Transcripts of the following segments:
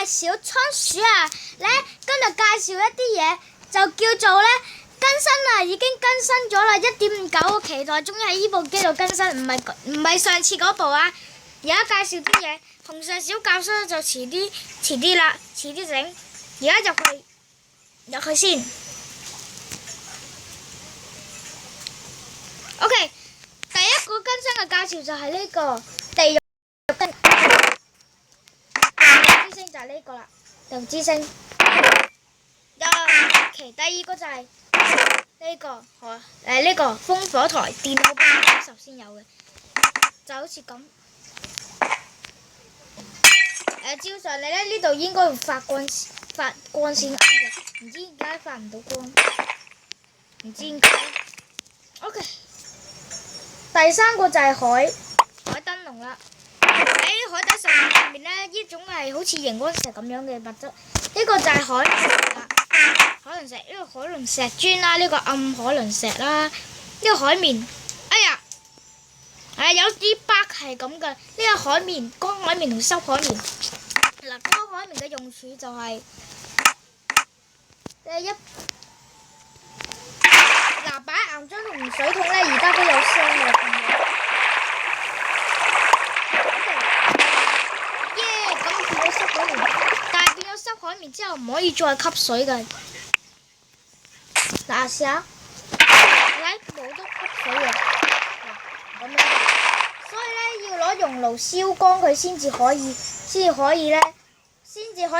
小倉鼠啊，咧今日介紹一啲嘢，就叫做咧更新啦，已經更新咗啦1.59，期待終於喺呢部機度更新，唔係上次嗰部啊。而家介紹啲嘢，紅石小教室就遲啲啦，遲啲整。而家入去先。OK， 第一個更新嘅介紹就係呢個地獄之星就係呢個啦，地獄之星。第二個就係呢個呢個烽火台電腦版90先有嘅，就好似咁。照常你咧呢度應該會發光線啱嘅，唔知點解發唔到光，唔知點解。OK， 第三個就係海燈籠啦。喺海底上面咧，呢種係好似熒光石咁樣嘅物質，呢個就係海倫石啦。海倫石呢個海倫石磚啦，呢個暗海倫石啦，呢個海綿。哎呀，有啲 bug 係咁嘅，呢個海綿乾海綿同濕海綿。嗱，乾海綿嘅用處就係擺岩漿同水桶咧，而家都有聲嘅。咁變咗濕海綿，但係變咗濕海綿之後唔可以再吸水嘅。嗱，試下，冇得吸水嘅。咁樣，所以咧要攞熔爐燒乾佢先至可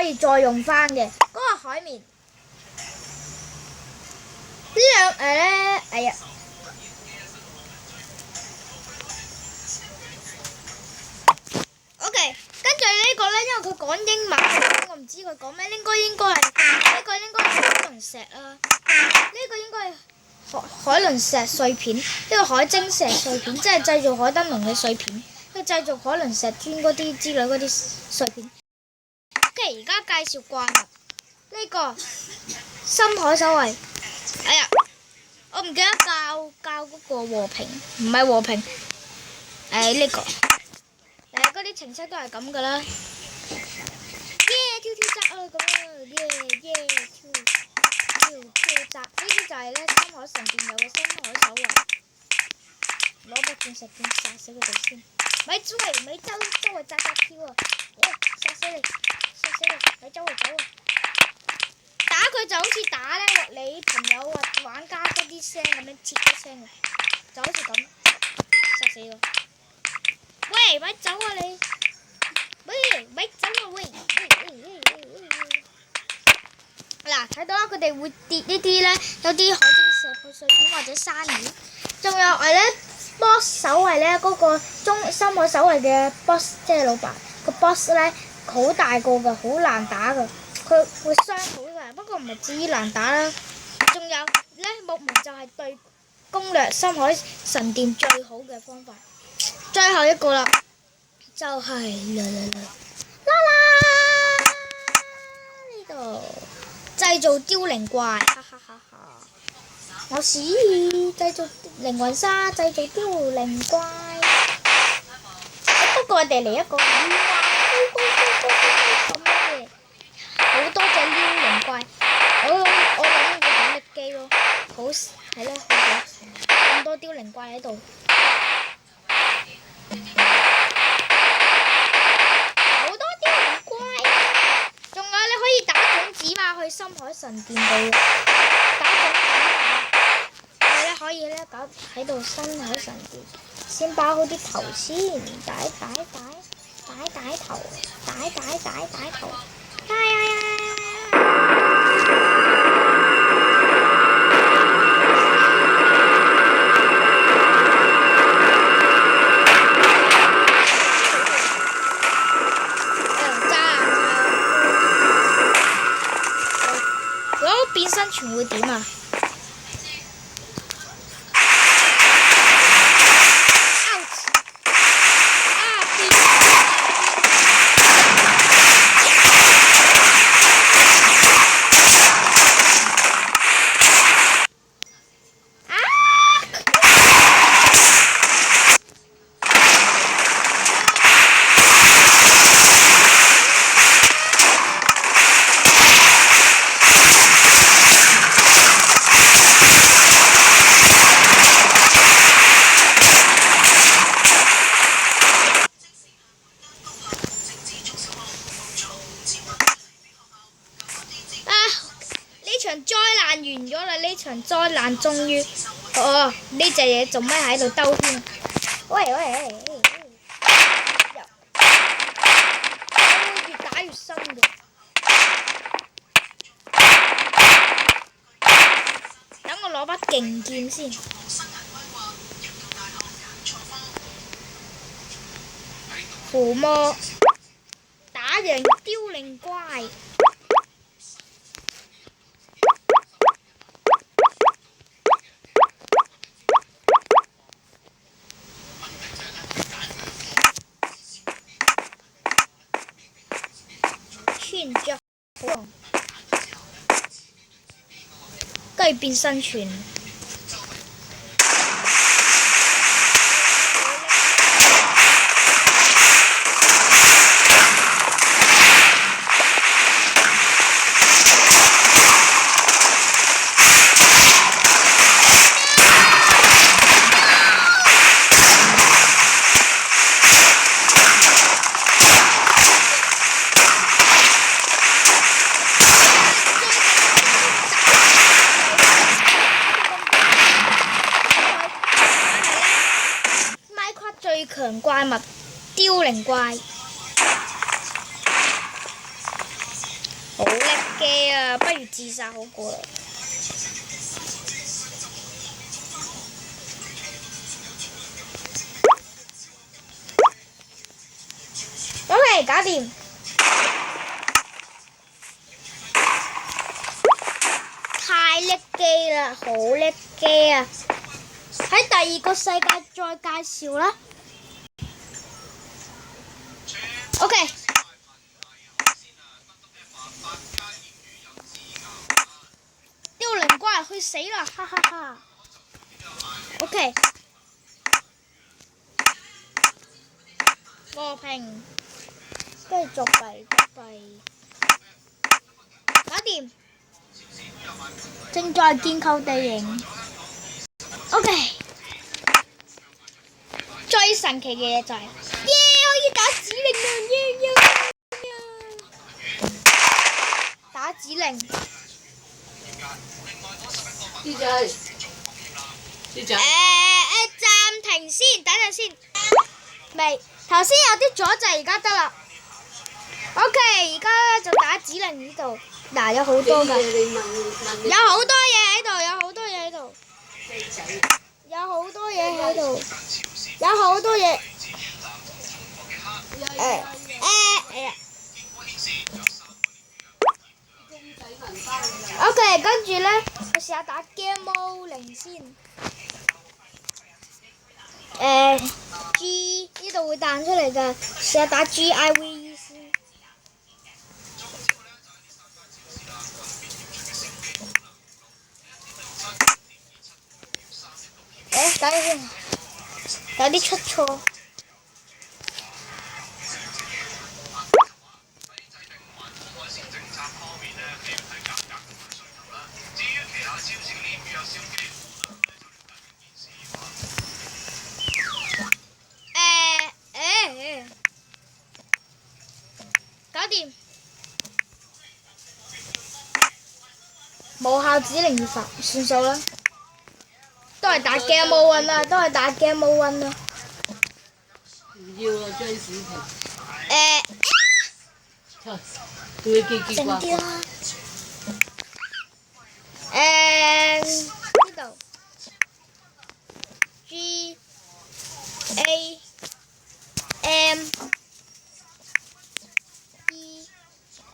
以再用翻嘅。嗰個海綿呢兩哎呀。OK， 跟住呢個咧，因為佢講英文，我唔知佢講咩，應該係呢個應該係海倫石啦，呢個應該係海倫石碎片，呢個海晶石碎片，即係製造海燈籠嘅碎片，呢個製造海倫石磚嗰啲之類嗰啲碎片。OK， 而家介紹怪物，呢個深海守衛。哎呀，我唔記得教嗰個和平，唔係和平，呢個。嗰啲程式都係咁噶啦，跳紮啊咁啊，跳紮，呢啲就係咧深海神殿有嘅深海守衛，攞把鑽石劍殺死佢哋先，咪周圍紮跳啊，殺死你，咪周圍走啊，打佢就好似打咧你朋友或玩家嗰啲聲咁樣切一聲嘅，就好似咁，殺死佢。喂，咪走啊你！喂，咪走啊喂！嗱，睇到啦，佢哋會跌呢啲咧，有啲海晶石碎片或者鯊魚，仲有咧 boss 守衛咧嗰個深海守衛嘅 boss， 即係老闆個 boss 咧好大個㗎，好難打㗎，佢會傷好㗎，不過唔係至於難打啦。仲有咧木門就係對攻略深海神殿最好嘅方法。最後一個啦，就係呢度製造凋零怪，哈哈哈哈！我試製造靈魂沙，製造凋零怪。不過我哋嚟一個咁嘅，好多隻凋零怪。我諗個反力機咯，好係咯，咁多凋零怪喺度。好多凋零怪，仲有你可以打種子嘛，去深海神殿度打種子嘛，你咧可以咧搞喺度深海神殿，先擺好啲頭先，擺頭，擺頭，變身全會點啊？場災難終於，哦，呢隻嘢做咩喺度兜圈？喂，越打越深嘅。等我攞把勁劍先。附魔打贏凋零怪。穿着好，跟住變身傳。最強怪物凋零怪，好叻嘅啊！不如自殺好過啦。OK，搞掂。太叻機啦，好叻機啊！喺第二個世界再介紹啦。OK。凋零怪去死啦！哈哈哈。OK。和平。跟住作弊。搞掂。正在建構地形。OK。最神奇嘅嘢就係，可以打指令啊！打指令。暫停先，等陣先。未，頭先有啲阻滯，而家得啦。OK，而家就打指令呢度。嗱，有好多㗎，有好多嘢喺度，有好多嘢喺度。OK， 跟住呢，我試下打 Game Mode 0先。G 呢度會彈出嚟㗎，試下打 GIVE 先。等陣先，有啲出錯。搞掂。無效指令二發，算數啦。都係打 Game Mode 啦，唔要啊，張視頻。靜啲啦。呢度 G A M E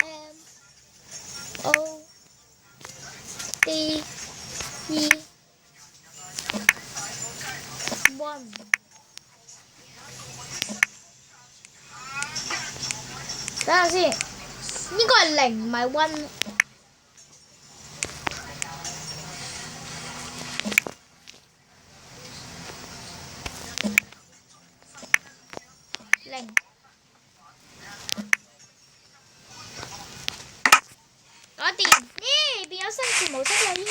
M O D E 1。等下先，應該係0唔係1。0。搞掂，耶！變咗生存模式啦，耶！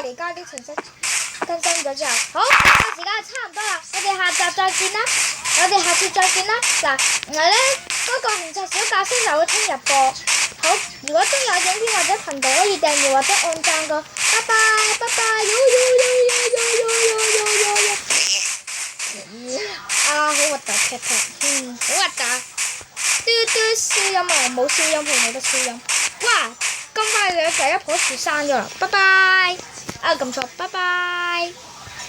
哋加啲程式更新咗之後，好，時間差唔多啦，我哋下集再見啦，我哋下次再見啦。嗱，然後咧嗰個紅色小教室就會聽日播。好，如果中意我影片或者頻道，可以訂閱或者按讚個，拜拜拜拜，啊，好核突，踢，好核突，嘟嘟消音啊，冇消音，佢冇得消音。哇，咁快就一棵樹生咗啦，拜拜，啊撳錯，拜拜。